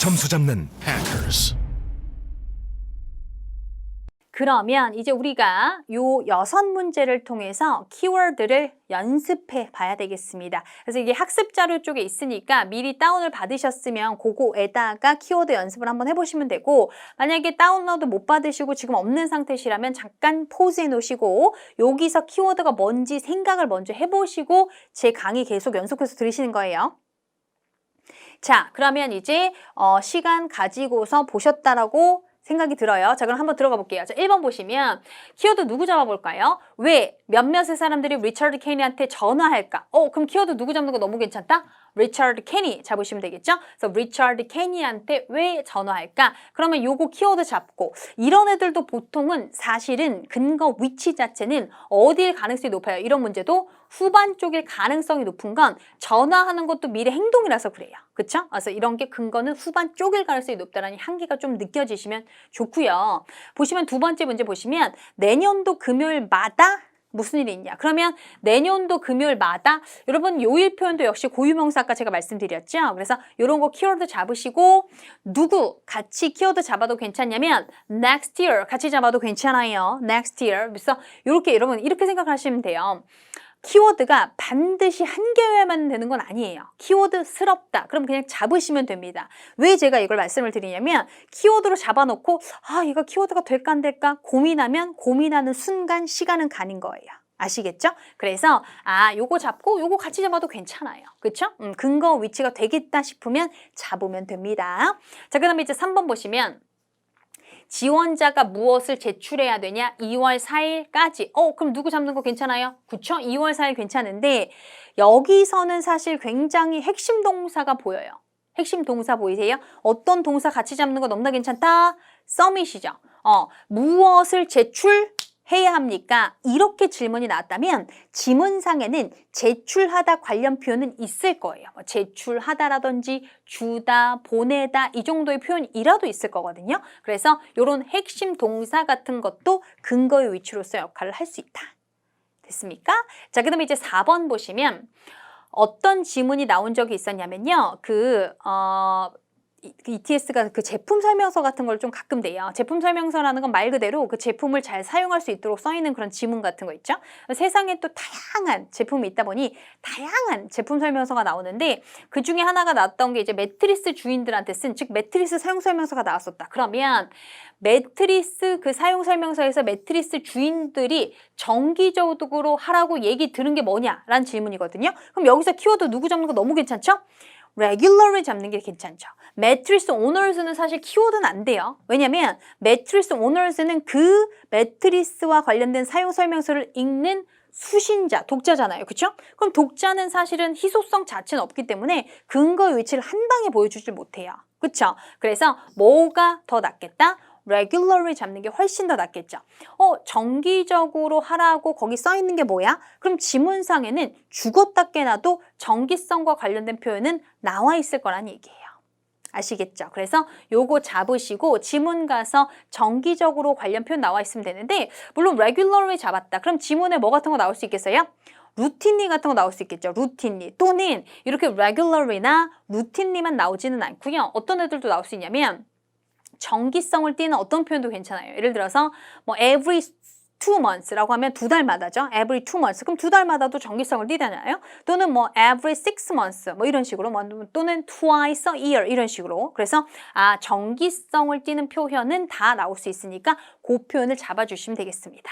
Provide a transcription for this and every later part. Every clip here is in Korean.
점수 잡는 hackers. 그러면 이제 우리가 요 6문제를 통해서 키워드를 연습해 봐야 되겠습니다. 그래서 이게 학습 자료 쪽에 있으니까 미리 다운을 받으셨으면 그거에다가 키워드 연습을 한번 해보시면 되고, 만약에 다운로드 못 받으시고 지금 없는 상태시라면 잠깐 포즈해 놓으시고 여기서 키워드가 뭔지 생각을 먼저 해보시고 제 강의 계속 연속해서 들으시는 거예요. 자, 그러면 이제 시간 가지고서 보셨다라고 생각이 들어요. 자, 그럼 한번 들어가 볼게요. 자, 1번 보시면 키워드 누구 잡아볼까요? 왜 몇몇의 사람들이 리처드 케니한테 전화할까? 그럼 키워드 누구 잡는 거 너무 괜찮다? 리처드 케니 잡으시면 되겠죠? 그래서 리처드 케니한테 왜 전화할까? 그러면 요거 키워드 잡고, 이런 애들도 보통은 사실은 근거 위치 자체는 어디일 가능성이 높아요? 이런 문제도 후반 쪽일 가능성이 높은 건 전화하는 것도 미래 행동이라서 그래요. 그쵸? 그래서 이런 게 근거는 후반 쪽일 가능성이 높다는 한계가 좀 느껴지시면 좋고요. 보시면 두 번째 문제 보시면 내년도 금요일마다 무슨 일이 있냐? 그러면 내년도 금요일마다, 여러분 요일 표현도 역시 고유명사 아까 제가 말씀드렸죠? 그래서 이런 거 키워드 잡으시고, 누구 같이 키워드 잡아도 괜찮냐면 next year 같이 잡아도 괜찮아요. next year. 그래서 이렇게 여러분 이렇게 생각하시면 돼요. 키워드가 반드시 한 개여야만 되는 건 아니에요. 키워드스럽다. 그럼 그냥 잡으시면 됩니다. 왜 제가 이걸 말씀을 드리냐면, 키워드로 잡아놓고 이거 키워드가 될까 안 될까 고민하면 고민하는 순간 시간은 가는 거예요. 아시겠죠? 그래서 요거 잡고 요거 같이 잡아도 괜찮아요. 그렇죠? 근거 위치가 되겠다 싶으면 잡으면 됩니다. 자, 그다음에 이제 3번 보시면 지원자가 무엇을 제출해야 되냐? 2월 4일까지. 그럼 누구 잡는 거 괜찮아요? 그쵸? 2월 4일 괜찮은데 여기서는 사실 굉장히 핵심 동사가 보여요. 핵심 동사 보이세요? 어떤 동사 같이 잡는 거 너무나 괜찮다? submit이죠. 무엇을 제출해야 합니까? 이렇게 질문이 나왔다면 지문상에는 제출하다 관련 표현은 있을 거예요. 제출하다라든지 주다, 보내다 이 정도의 표현이라도 있을 거거든요. 그래서 이런 핵심 동사 같은 것도 근거의 위치로서 역할을 할 수 있다. 됐습니까? 자, 그다음에 이제 4번 보시면 어떤 지문이 나온 적이 있었냐면요. ETS가 그 제품 설명서 같은 걸 좀 가끔 내요. 제품 설명서라는 건 말 그대로 그 제품을 잘 사용할 수 있도록 써 있는 그런 지문 같은 거 있죠. 세상에 또 다양한 제품이 있다 보니 다양한 제품 설명서가 나오는데, 그 중에 하나가 나왔던 게 이제 매트리스 주인들한테 쓴, 즉 매트리스 사용 설명서가 나왔었다. 그러면 매트리스 그 사용 설명서에서 매트리스 주인들이 정기적으로 하라고 얘기 들은 게 뭐냐라는 질문이거든요. 그럼 여기서 키워드 누구 잡는 거 너무 괜찮죠? regularly 잡는 게 괜찮죠. 매트리스 오너즈는 사실 키워드는 안 돼요. 왜냐면 매트리스 오너즈는 그 매트리스와 관련된 사용 설명서를 읽는 수신자, 독자잖아요. 그렇죠? 그럼 독자는 사실은 희소성 자체는 없기 때문에 근거의 위치를 한 방에 보여주질 못해요. 그렇죠? 그래서 뭐가 더 낫겠다? regularly 잡는 게 훨씬 더 낫겠죠. 정기적으로 하라고 거기 써 있는 게 뭐야? 그럼 지문상에는 죽었다 깨나도 정기성과 관련된 표현은 나와 있을 거란 얘기예요. 아시겠죠? 그래서 요거 잡으시고 지문 가서 정기적으로 관련 표현 나와 있으면 되는데, 물론 regularly 잡았다. 그럼 지문에 뭐 같은 거 나올 수 있겠어요? 루틴리 같은 거 나올 수 있겠죠. 루틴리. 또는 이렇게 regularly나 루틴리만 나오지는 않고요. 어떤 애들도 나올 수 있냐면 정기성을 띠는 어떤 표현도 괜찮아요. 예를 들어서 뭐 every 2months라고 하면 2달마다죠. every 2 months. 그럼 2달마다도 정기성을 띠잖아요. 또는 뭐 every 6 months 뭐 이런 식으로, 또는 twice a year 이런 식으로. 그래서 정기성을 띠는 표현은 다 나올 수 있으니까 그 표현을 잡아주시면 되겠습니다.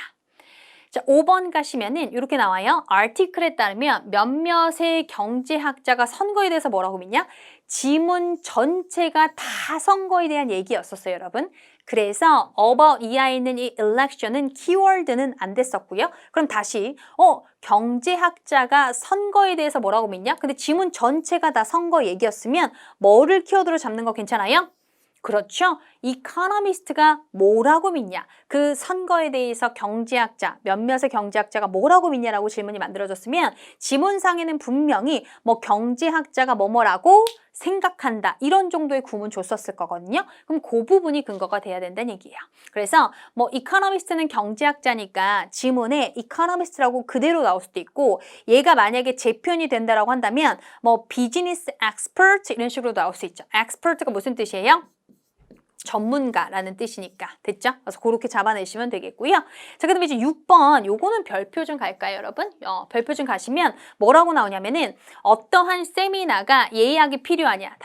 자, 5번 가시면은 이렇게 나와요. article에 따르면 몇몇의 경제학자가 선거에 대해서 뭐라고 믿냐? 지문 전체가 다 선거에 대한 얘기였었어요, 여러분. 그래서 about 이하에 있는 이 election은 키워드는 안 됐었고요. 그럼 다시 경제학자가 선거에 대해서 뭐라고 믿냐? 근데 지문 전체가 다 선거 얘기였으면 뭐를 키워드로 잡는 거 괜찮아요? 그렇죠. 이코노미스트가 뭐라고 믿냐? 그 선거에 대해서 경제학자, 몇몇의 경제학자가 뭐라고 믿냐라고 질문이 만들어졌으면 지문상에는 분명히 뭐 경제학자가 뭐뭐라고 생각한다. 이런 정도의 구문 줬었을 거거든요. 그럼 그 부분이 근거가 돼야 된다는 얘기예요. 그래서 뭐 이코노미스트는 경제학자니까 지문에 이코노미스트라고 그대로 나올 수도 있고 얘가 만약에 재표현이 된다라고 한다면 뭐 비즈니스 엑스퍼트 이런 식으로 나올 수 있죠. 엑스퍼트가 무슨 뜻이에요? 전문가라는 뜻이니까. 됐죠? 그래서 그렇게 잡아내시면 되겠고요. 자, 그 다음에 이제 6번. 요거는 별표준 갈까요, 여러분? 별표준 가시면 뭐라고 나오냐면은 어떠한 세미나가 예약이 필요하냐.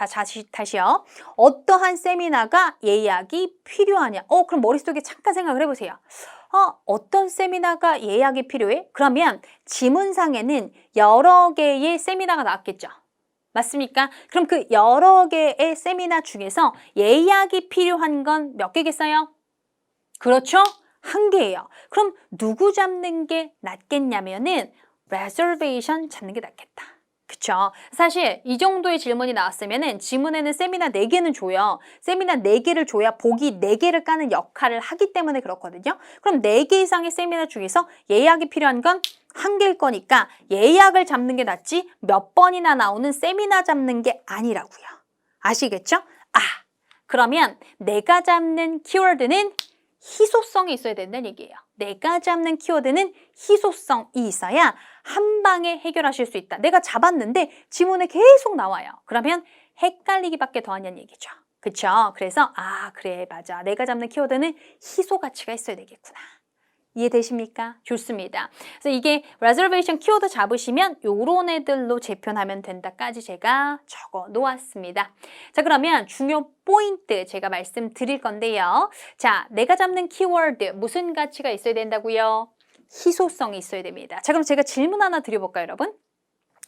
다시요. 어떠한 세미나가 예약이 필요하냐. 그럼 머릿속에 잠깐 생각을 해보세요. 어떤 세미나가 예약이 필요해? 그러면 지문상에는 여러 개의 세미나가 나왔겠죠. 맞습니까? 그럼 그 여러 개의 세미나 중에서 예약이 필요한 건 몇 개겠어요? 그렇죠? 한 개예요. 그럼 누구 잡는 게 낫겠냐면은 reservation 잡는 게 낫겠다. 그쵸? 사실 이 정도의 질문이 나왔으면은 지문에는 세미나 4개는 줘요. 세미나 4개를 줘야 보기 4개를 까는 역할을 하기 때문에 그렇거든요. 그럼 4개 이상의 세미나 중에서 예약이 필요한 건 한 개일 거니까 예약을 잡는 게 낫지 몇 번이나 나오는 세미나 잡는 게 아니라고요. 아시겠죠? 그러면 내가 잡는 키워드는 희소성이 있어야 된다는 얘기예요. 내가 잡는 키워드는 희소성이 있어야 한 방에 해결하실 수 있다. 내가 잡았는데 지문에 계속 나와요. 그러면 헷갈리기밖에 더하냐는 얘기죠. 그쵸? 그래서 그래 맞아. 내가 잡는 키워드는 희소 가치가 있어야 되겠구나. 이해되십니까? 좋습니다. 그래서 이게 reservation 키워드 잡으시면 요런 애들로 재편하면 된다까지 제가 적어 놓았습니다. 자, 그러면 중요 포인트 제가 말씀드릴 건데요. 자, 내가 잡는 키워드 무슨 가치가 있어야 된다고요? 희소성이 있어야 됩니다. 자, 그럼 제가 질문 하나 드려볼까요, 여러분?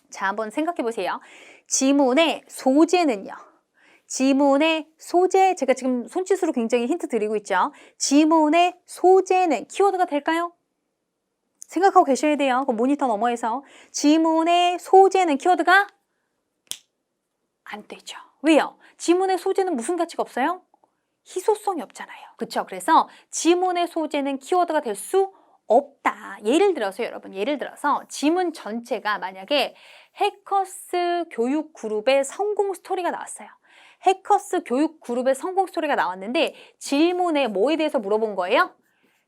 자, 한번 생각해 보세요. 지문의 소재는요. 지문의 소재, 제가 지금 손짓으로 굉장히 힌트 드리고 있죠. 지문의 소재는 키워드가 될까요? 생각하고 계셔야 돼요. 그 모니터 너머에서. 지문의 소재는 키워드가 안 되죠. 왜요? 지문의 소재는 무슨 가치가 없어요? 희소성이 없잖아요. 그렇죠? 그래서 지문의 소재는 키워드가 될 수 없다. 예를 들어서 여러분, 예를 들어서 지문 전체가 만약에 해커스 교육 그룹의 성공 스토리가 나왔어요. 해커스 교육 그룹의 성공 스토리가 나왔는데 질문에 뭐에 대해서 물어본 거예요?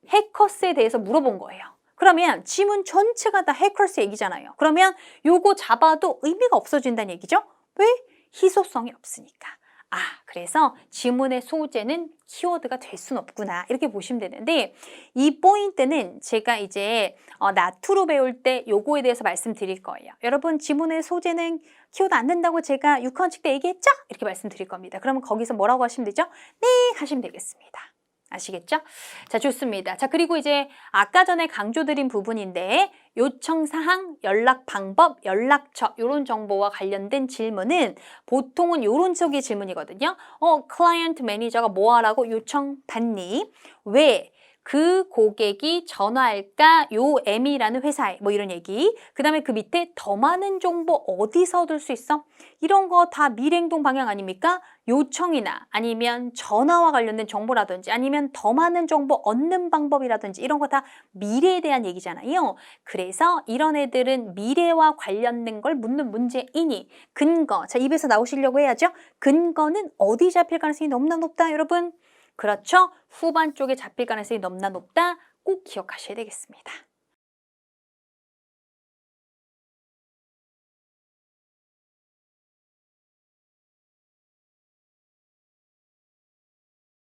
해커스에 대해서 물어본 거예요. 그러면 지문 전체가 다 해커스 얘기잖아요. 그러면 요거 잡아도 의미가 없어진다는 얘기죠. 왜? 희소성이 없으니까. 그래서 지문의 소재는 키워드가 될 수는 없구나. 이렇게 보시면 되는데 이 포인트는 제가 이제 나투로 배울 때 요거에 대해서 말씀드릴 거예요. 여러분 지문의 소재는 키워드 안 된다고 제가 6학년 때 얘기했죠? 이렇게 말씀드릴 겁니다. 그러면 거기서 뭐라고 하시면 되죠? 네 하시면 되겠습니다. 아시겠죠? 자, 좋습니다. 자, 그리고 이제 아까 전에 강조드린 부분인데 요청사항, 연락 방법, 연락처 이런 정보와 관련된 질문은 보통은 이런 쪽의 질문이거든요. 클라이언트 매니저가 뭐 하라고 요청받니? 왜? 그 고객이 전화할까? 요 M이라는 회사에 뭐 이런 얘기. 그 다음에 그 밑에 더 많은 정보 어디서 얻을 수 있어? 이런 거 다 미래행동 방향 아닙니까? 요청이나 아니면 전화와 관련된 정보라든지 아니면 더 많은 정보 얻는 방법이라든지 이런 거 다 미래에 대한 얘기잖아요. 그래서 이런 애들은 미래와 관련된 걸 묻는 문제이니 근거. 자, 입에서 나오시려고 해야죠. 근거는 어디 잡힐 가능성이 너무나 높다, 여러분? 그렇죠? 후반 쪽에 잡힐 가능성이 너무나 높다. 꼭 기억하셔야 되겠습니다.